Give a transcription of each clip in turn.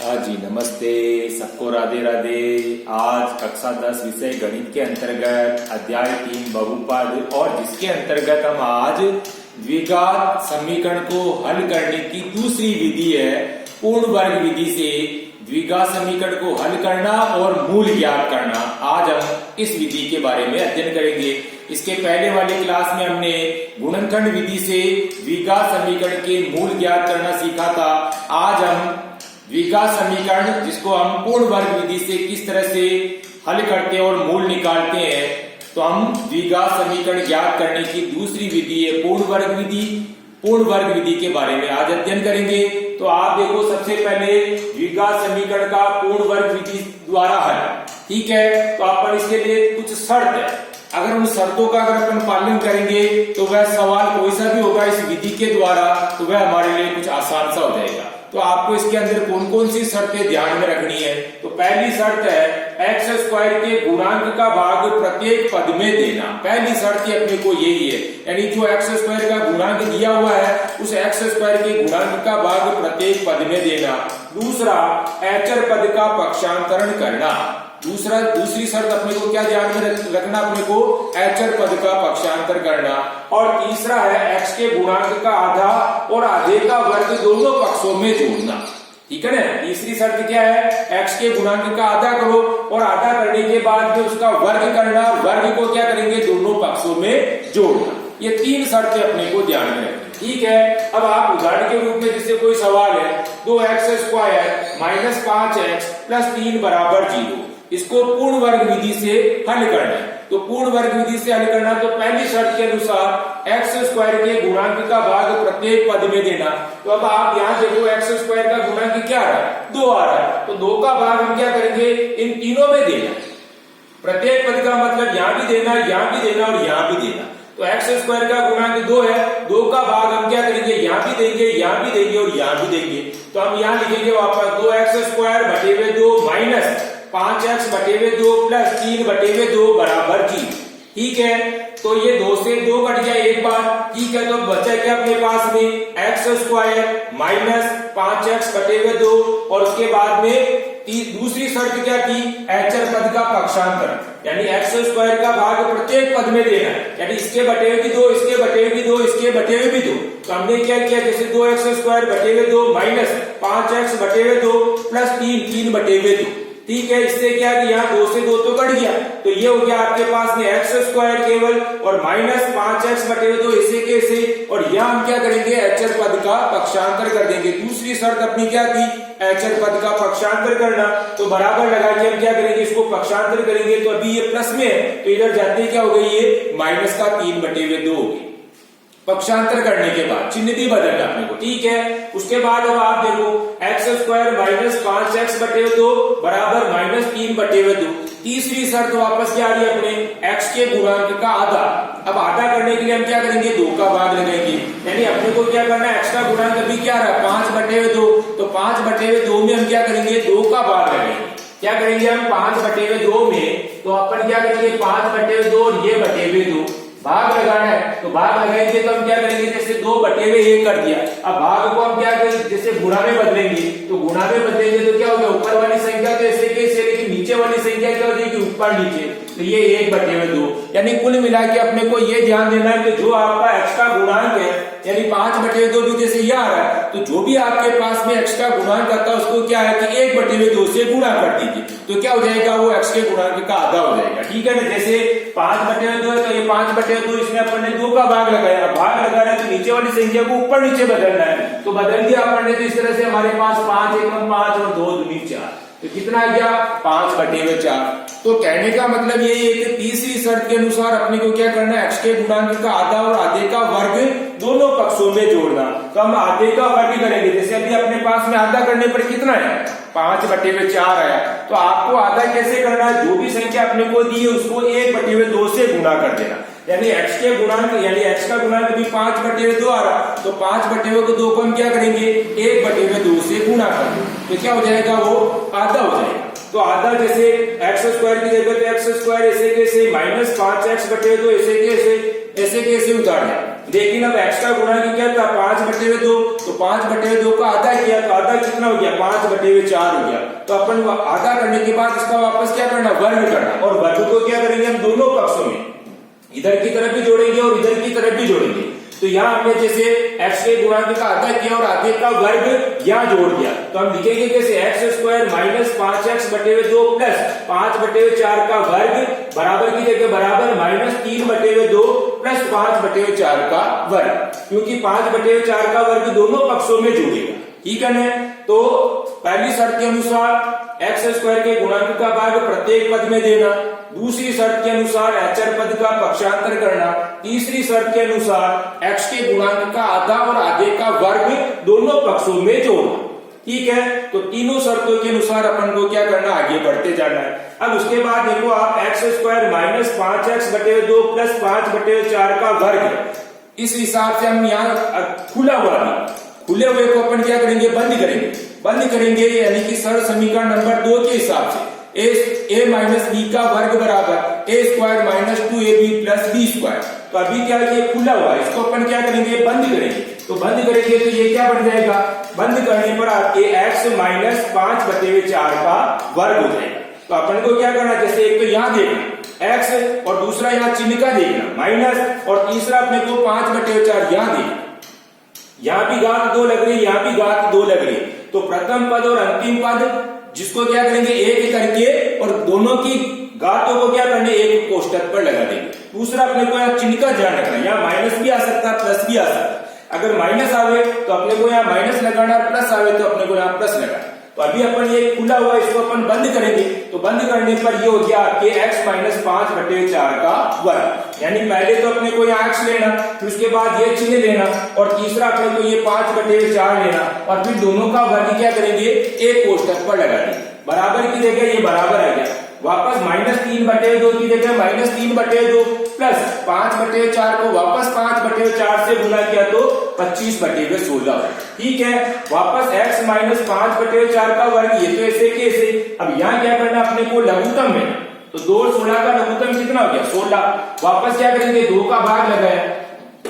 हाँ जी, नमस्ते सबको, राधे राधे। आज कक्षा 10 विषय गणित के अंतर्गत अध्याय 3 बहुपद और जिसके अंतर्गत हम आज द्विघात समीकरण को हल करने की दूसरी विधि है पूर्ण वर्ग विधि से द्विघात समीकरण को हल करना और मूल ज्ञात करना। आज हम इस विधि के बारे में अध्ययन करेंगे। इसके पहले वाले क्लास में हमने गुणनखंड विधि से द्विघात समीकरण के मूल ज्ञात करना सीखा था। आज हम द्विघात समीकरण जिसको हम पूर्ण वर्ग विधि से किस तरह से हल करते हैं और मूल निकालते हैं, तो हम द्विघात समीकरण ज्ञात करने की दूसरी विधि है पूर्ण वर्ग विधि। पूर्ण वर्ग विधि के बारे में आज अध्ययन करेंगे। तो आप देखो, सबसे पहले द्विघात समीकरण का पूर्ण वर्ग विधि द्वारा हल, ठीक है। तो अपन इसके लिए कुछ शर्त है, अगर उन शर्तों का अगर अपन पालन करेंगे तो वह सवाल कोई सा भी होगा इस विधि के द्वारा तो वह हमारे लिए कुछ आसान सा हो जाएगा। तो आपको इसके अंदर कौन कौन सी शर्तें ध्यान में रखनी है। तो पहली शर्त है एक्स स्क्वायर के गुणांक का भाग प्रत्येक पद में देना। पहली शर्त अपने को यही है, यानी जो एक्स स्क्वायर का गुणांक दिया हुआ है उस एक्स स्क्वायर के गुणांक का भाग प्रत्येक पद में देना। दूसरा, एचर पद का पक्षांतरण करना। दूसरी शर्त अपने को क्या ध्यान में रखना, अपने को एचर पद का पक्षांतर करना। और तीसरा है एक्स के गुणांक का आधा और आधे का वर्ग दोनों पक्षों में जोड़ना, ठीक है ना। तीसरी शर्त क्या है, एक्स के गुणांक का आधा करो और आधा करने के बाद में उसका वर्ग करना, वर्ग को क्या करेंगे दोनों पक्षों में जोड़ना। ये तीन शर्तें अपने को ध्यान में रखनी, ठीक है। अब आप उदाहरण के रूप में जिससे कोई सवाल है 2x square minus 5x plus 3 बराबर 0, इसको पूर्ण वर्ग विधि से हल करना है। तो पूर्ण वर्ग विधि से हल करना, तो पहली शर्त के अनुसार एक्स स्क्वायर के गुणांक का भाग प्रत्येक पद में देना। तो अब आप यहाँ देखो, एक्स स्क्वायर का गुणांक क्या आ रहा है, 2 आ रहा है, तो 2 का भाग हम क्या करेंगे इन तीनों में देना। प्रत्येक पद का मतलब यहाँ भी देना, यहाँ भी देना और यहाँ भी देना। तो एक्स स्क्वायर का गुणांक 2 है, 2 का भाग हम क्या करेंगे यहाँ भी देंगे, यहाँ भी देंगे और यहाँ भी देंगे। तो हम यहाँ लिखेंगे वापस 2x स्क्वायर बटे हुए 2 माइनस 5x बटे हुए 2 प्लस 3 बटे हुए 2 बराबर 0, ठीक है। तो ये 2 से 2 कट गया एक बार, ठीक है। तो बचा क्या अपने पास में एक्स स्क्वायर माइनस 5x बटे हुए 2 और उसके बाद में दूसरी शर्त क्या थी, एचर पद का पक्षांतर, यानी एक्स स्क्वायर का भाग प्रत्येक पद में देना, यानी इसके बटे हुए भी 2, इसके बटे हुए भी 2, इसके बटे हुए भी 2। तो हमने क्या किया, जैसे 2x स्क्वायर बटे हुए 2 माइनस 5x बटे हुए 2 प्लस 3 बटे हुए 2, ठीक है। इससे क्या कि यहाँ 2 से 2 तो कट गया, तो ये हो गया आपके पास में एक्स स्क्वायर केवल और माइनस 5x बटे हुए 2 ऐसे के ऐसे, और यहाँ हम क्या करेंगे एचर पद का पक्षांतर कर देंगे। दूसरी शर्त अपनी क्या थी, एचर पद का पक्षांतर करना। तो बराबर लगा के हम क्या करेंगे इसको पक्षांतर करेंगे। तो अभी ये प्लस में है तो इधर जाते क्या हो गई, ये माइनस का 3 बटे हुए 2 हो गई। पक्षांतर करने के बाद चिन्ह भी बदलना अपने को, ठीक है। उसके बाद अब आप देखो एक्स स्क्वायर माइनस 5x बटे हुए 2 बराबर माइनस 3 बटे हुए 2। तीसरी शर्त वापस क्या आ रही है अपने, एक्स के गुणांक का आधा। अब आधा करने के लिए हम क्या करेंगे 2 का भाग लगाएंगे, यानी अपने को क्या करना है, एक्स का गुणांक अभी क्या रहा 5 बटे हुए 2, तो 5 बटे हुए 2 में हम क्या करेंगे 2 का भाग लगाएंगे। क्या करेंगे हम 5 बटे हुए 2 में, तो अपन क्या करेंगे 5 बटे हुए 2 और ये बटे हुए 2 भाग लगाना है। तो भाग लगाएंगे तो हम क्या करेंगे, जैसे 2 बटे हुए 1 कर दिया। अब भाग को हम क्या करेंगे, जैसे गुणा में बदलेंगे, तो गुणा में बदलेंगे तो क्या होगा, ऊपर वाली संख्या तो ऐसे कैसे, लेकिन नीचे वाली संख्या क्या हो जाएगी ऊपर नीचे, तो ये 1 बटे हुए 2। यानी कुल मिला के अपने को ये ध्यान देना है कि जो आपका एक्स का गुणांक है, यानी 5 बटे हुए 2 भी जैसे ये आ रहा है, तो जो भी आपके पास में एक्स का गुणांक आता है उसको क्या है कि 1 बटे हुए 2 से गुणा कर दीजिए, तो क्या हो जाएगा वो एक्स के गुणांक का आधा हो जाएगा, ठीक है ना। जैसे 5 बटे हुए 2 है तो ये 5 बटे हुए 2, इसमें अपन ने 2 का भाग लगाया। भाग लगा रहा है तो नीचे वाली संख्या को ऊपर नीचे बदलना है, तो बदल दिया अपन ने। तो इस तरह से हमारे पास 5 एकम 5 और 2 दूनी 4, तो कितना आ गया 5 बटे हुए 4। तो कहने का मतलब ये है कि तीसरी शर्त के अनुसार अपने को क्या करना है, एक्स के गुणांक का आधा और आधे का वर्ग दोनों पक्षों में जोड़ना। तो हम आधे का वर्ग करेंगे, जैसे अभी अपने पास में आधा करने पर कितना है 5 बटे हुए 4 आया। तो आपको आधा कैसे करना है, जो भी संख्या अपने को दी है उसको 1 बटे हुए 2 से गुणा कर देना, यानी एक्स के गुणांक, यानी एक्स का गुणांक भी 5 बटे हुए 2 आ रहा, तो 5 बटे हुए 2 को हम क्या करेंगे 1 बटे हुए 2 से गुणा कर देंगे, तो क्या हो जाएगा वो आधा हो जाएगा। तो आधा जैसे एक्स स्क्वायर की जगह एक्स स्क्वायर ऐसे कैसे माइनस 5x बटे 2 ऐसे कैसे उतार दिया। लेकिन अब x का गुणा क्या था 5/2, तो 5/2 का आधा किया तो आधा कितना हो गया 5/4 हो गया। तो अपन आधा करने के बाद इसका वापस क्या करना वर्ग करना, और वर्ग को क्या करेंगे हम दोनों पक्षों में, इधर की तरफ भी जोड़ेंगे और इधर की तरफ भी जोड़ेंगे। तो यहाँ हमने जैसे x के गुणांक का आधा किया और आधे का वर्ग यहाँ जोड़ दिया, तो हम लिखेंगे कैसे x² माइनस 5x/2 प्लस 5/4 का वर्ग बराबर की जगह बराबर माइनस 3/2 प्लस 5/4 का वर्ग, क्योंकि 5/4 का वर्ग दोनों पक्षों में जोड़ेगा। ठीक है ना। तो पहली शर्त के अनुसार x² के गुणांक का भाग प्रत्येक पद में देना, दूसरी शर्त के अनुसार अचर पद का पक्षांतर करना, तीसरी शर्त के अनुसार x के गुणांक का आधा और आधे का वर्ग दोनों पक्षों में जोड़ना। ठीक है। तो तीनों शर्तों के अनुसार अपन को क्या करना आगे बढ़ते जाना है। अब उसके बाद देखो आप x² माइनस 5x/2 प्लस 5/4 का वर्ग, इस हिसाब से हम यहाँ खुले हुए को अपन क्या करेंगे बंद करेंगे यानी कि सरल समीकरण नंबर 2 के हिसाब से a माइनस b का वर्ग बराबर a² minus 2ab plus b²। तो अभी क्या ये खुला हुआ है, इसको अपन क्या करेंगे बंद करेंगे। तो बंद करेंगे तो ये क्या बन जाएगा, बंद करने पर आपके x माइनस 5/4 का वर्ग हो जाएगा। तो अपन को क्या करना, जैसे एक तो यहाँ देखना x और दूसरा यहाँ चिन्ह का देखना माइनस, और तीसरा अपने को 5/4 यहाँ देखना, यहाँ भी घात 2 लग रही है, यहाँ भी घात 2 लग रही है। तो प्रथम पद और अंतिम पद जिसको क्या करेंगे एक करके और दोनों की घातों को क्या करने एक कोष्टक पर लगा देंगे। दूसरा अपने को यहाँ चिन्ह का ध्यान रखना, यहाँ माइनस भी आ सकता है प्लस भी आ सकता है। अगर माइनस आवे तो अपने को यहाँ माइनस लगाना, प्लस आवे तो अपने को यहाँ प्लस लगाना। तो अभी अपन ये खुला हुआ इसको अपन बंद करेंगे, तो बंद करने पर ये हो गया आपके x माइनस 5/4 का वर्ग। यानी पहले तो अपने को यहाँ x लेना, फिर उसके बाद ये चिन्ह लेना, और तीसरा अपने को ये 5/4 लेना, और फिर दोनों का वर्ग क्या करेंगे एक कोष्टक पर लगा देंगे। बराबर की जगह ये बराबर आ गया, वापस माइनस 3/2 की जगह माइनस 3/2 प्लस 5/4 को वापस 5/4 से गुना किया तो 25/16। ठीक है। वापस x माइनस 5/4 का वर्ग, ये तो ऐसे कैसे। अब यहाँ क्या करना अपने को लघुत्तम में, तो 2 और 16 का लघुत्तम कितना हो गया 16। वापस क्या करेंगे 2 का भाग लगाया,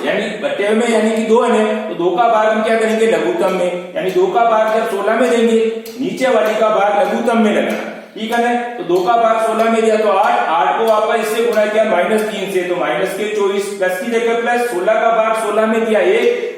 यानी बटे में यानी कि 2 है, तो 2 का भाग हम क्या करेंगे लघुत्तम में, यानी 2 का भाग जब 16 में देंगे नीचे वाली का भाग लघुत्तम में लगाना। ठीक है ना। तो 2 का भाग 16 में दिया तो 8 को वापस इससे गुणा किया -3 से, तो माइनस के 24 प्लस की जगह प्लस, 16 का भाग 16 में दिया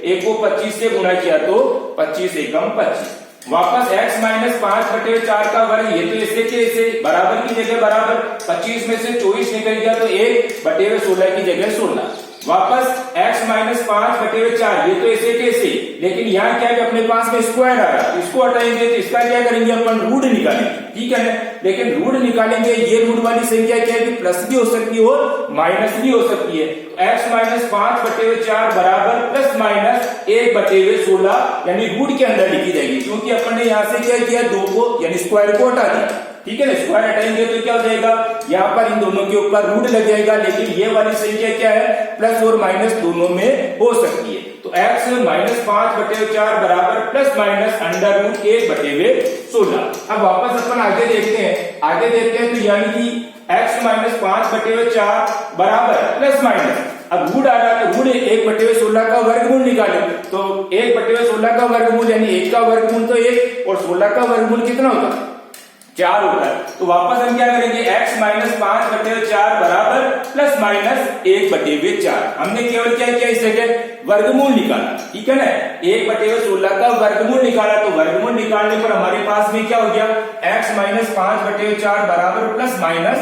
1 को 25 से गुणा किया तो 25 एकम 25। वापस x माइनस 5/4 का वर्ग, ये तो इससे के इसे बराबर की जगह बराबर, 25 में से 24 निकल गया तो 1/16 की जगह 16। वापस x माइनस 5/4, ये तो ऐसे कैसे, लेकिन यहाँ क्या है अपने पास में स्क्वायर आ रहा है, इसको हटाएंगे तो इसका क्या करेंगे अपन रूट निकालेंगे। ठीक है ना। लेकिन रूट निकालेंगे, ये रूट वाली संख्या क्या है कि प्लस भी हो सकती है और माइनस भी हो सकती है। x माइनस 5/4 बराबर प्लस माइनस 1/16 यानी रूट के अंदर लिखी जाएगी, क्योंकि अपन ने यहाँ से क्या किया 2 को यानी स्क्वायर को हटा दिया। ठीक है ना। स्क्वायर हटाएंगे तो क्या हो जाएगा, यहाँ पर इन दोनों के ऊपर रूट लग जाएगा, लेकिन ये वाली संख्या क्या है प्लस और माइनस दोनों में हो सकती है। तो x माइनस 5/4 बराबर प्लस माइनस √1/16। अब वापस अपन आगे देखते हैं तो यानी कि x माइनस 5/4 बराबर प्लस माइनस, अब रूट आ रहा है तो रूट 1/16 का वर्गमूल निकाले, तो 1/16 का वर्गमूल यानी 1 का वर्गमूल तो 1 और 16 का वर्गमूल कितना होता है 4 होता है। तो वापस हम क्या करेंगे x माइनस 5/4 बराबर प्लस माइनस 1/4। हमने केवल क्या किया इस जगह वर्गमूल निकाला। ठीक है ना। 1/16 का वर्गमूल निकाला, तो वर्गमूल निकालने पर हमारे पास में क्या हो गया x माइनस 5/4 बराबर प्लस माइनस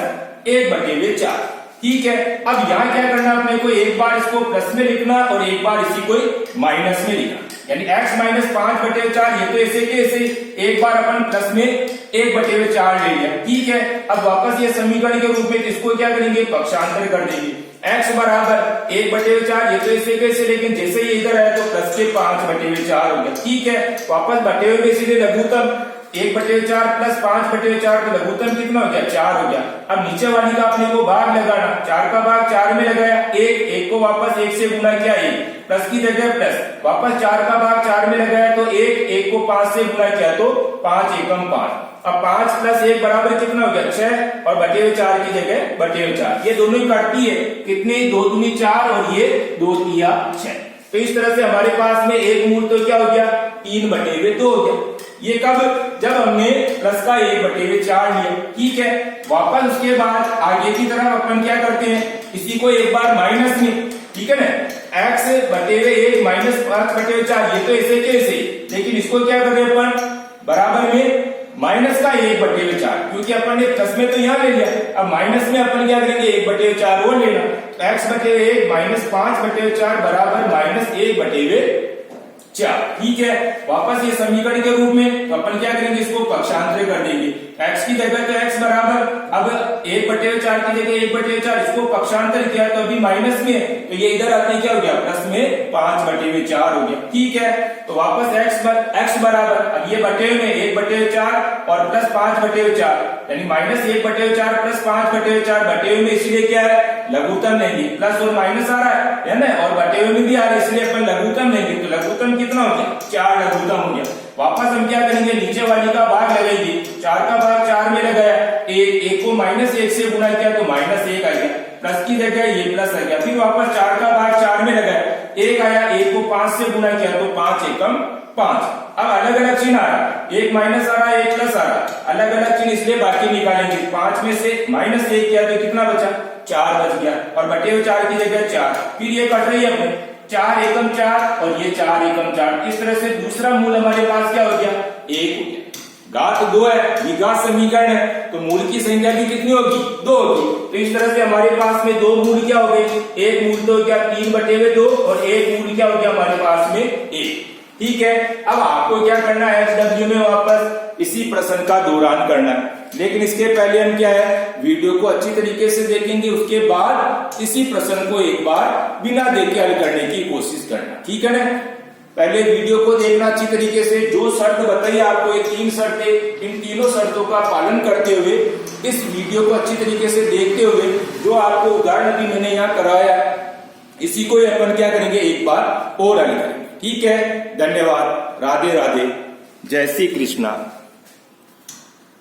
1/4। ठीक है। अब यहाँ क्या करना अपने को, एक बार इसको प्लस में लिखना और एक बार इसी को माइनस में लिखना, यानी x माइनस 5/4, ये तो ऐसे के ऐसे, एक बार अपन प्लस में 1/4 ले लिया। ठीक है। अब वापस ये समीकरण के रूप में इसको क्या करेंगे पक्षांतर कर देंगे, x बराबर 1/4, ये तो ऐसे कैसे, लेकिन जैसे ही इधर आया तो प्लस के 5/4 हो गया। ठीक है। वापस बटे हुए में सीधे लघुत्तम 1/4 प्लस 5/4 तो लघुत्तम कितना हो गया 4 हो गया। अब नीचे वाली का अपने को भाग लगाना, 4 का भाग 4 में लगाया, 1 को वापस 1 से गुना किया, 1 प्लस की जगह प्लस, वापस 4 का भाग 4 में लगाया तो 1 को 5 से गुना किया तो 5 एकम 5। अब 5 प्लस 1 बराबर कितना हो गया 6 और बटे 4 की जगह बटे 4, ये दोनों ही काटती है कितनी 2 दूनी 4 और ये 2 तिया 6। तो इस तरह से हमारे पास में एक मूल तो क्या हो गया 3/2 हो गया। ये कब, जब हमने प्लस का 1/4 लिया, ठीक है। वापस उसके बाद आगे की तरफ अपन क्या करते हैं, इसी को एक बार माइनस में, ठीक है ना, x/1 माइनस 5/4, ये तो ऐसे के ऐसे, लेकिन इसको क्या कर रहे हैं अपन बराबर में माइनस का 1/4, क्योंकि अपन ने प्लस में तो यहाँ ले लिया, अब माइनस में अपन क्या करेंगे 1/4 वो लेना, तो x/1 माइनस 5/4 बराबर माइनस 1/4, ठीक है। वापस ये समीकरण के रूप में तो अपन क्या करेंगे, इसको पक्षांतर कर देंगे, x की जगह तो x बराबर, अब 1/4 की जगह 1/4, इसको पक्षांतर किया तो अभी माइनस में, तो ये इधर आते क्या हो गया प्लस में 5/4 हो गया, ठीक है। तो वापस x बराबर, अब ये बटे में 1/4 और प्लस 5/4, यानी माइनस 1/4 प्लस 5/4 बटे में, इसलिए क्या है लघुत्तम लेंगे, प्लस और माइनस आ रहा है ना, और बटे में भी आ रहा है, इसलिए अपन लघुत्तम लेंगे, तो लघुत्तम कितना हो गया 4 लघुत्तम हो गया। वापस हम क्या करेंगे, नीचे वाली का भाग लगाएंगे, 4 का भाग 4 में लगाया, 1 को माइनस 1 से गुना किया तो माइनस 1 आ गया, प्लस की जगह ये प्लस आ गया, फिर वापस 4 का भाग 4 में लगाया, 1 आया, 1 को 5 से गुना किया तो 5 एकम 5। अब अलग अलग चिन्ह आ रहा, एक माइनस आ रहा है, एक प्लस आ रहा है, अलग अलग चिन्ह इसलिए बाकी निकालेंगे, 5 में से माइनस 1 किया तो कितना बचा 4 बच गया, और बटे 4 की जगह 4, फिर ये कट रही है अपने 4 एकम 4 और ये 4 एकम 4, इस तरह से दूसरा मूल हमारे पास क्या हो गया 1 हो गया। घात 2 है, द्विघात समीकरण है, तो मूल की संख्या भी कितनी होगी 2 होगी। तो इस तरह से हमारे पास में 2 मूल क्या हो गए, एक मूल तो हो गया 3/2 और एक मूल क्या हो गया हमारे पास में 1, ठीक है। अब आपको क्या करना है, HW में वापस इसी प्रश्न का दोहरान करना है, लेकिन इसके पहले हम क्या है वीडियो को अच्छी तरीके से देखेंगे, उसके बाद इसी प्रश्न को एक बार बिना देखे हल करने की कोशिश करना, ठीक है ना। पहले वीडियो को देखना अच्छी तरीके से, जो शर्त बताइए आपको, ये 3 शर्तें, इन तीनों शर्तों का पालन करते हुए इस वीडियो को अच्छी तरीके से देखते हुए, जो आपको उदाहरण अभी मैंने यहाँ कराया इसी को अपन क्या करेंगे एक बार और हल करेंगे, ठीक है। धन्यवाद, राधे राधे, जय श्री कृष्णा।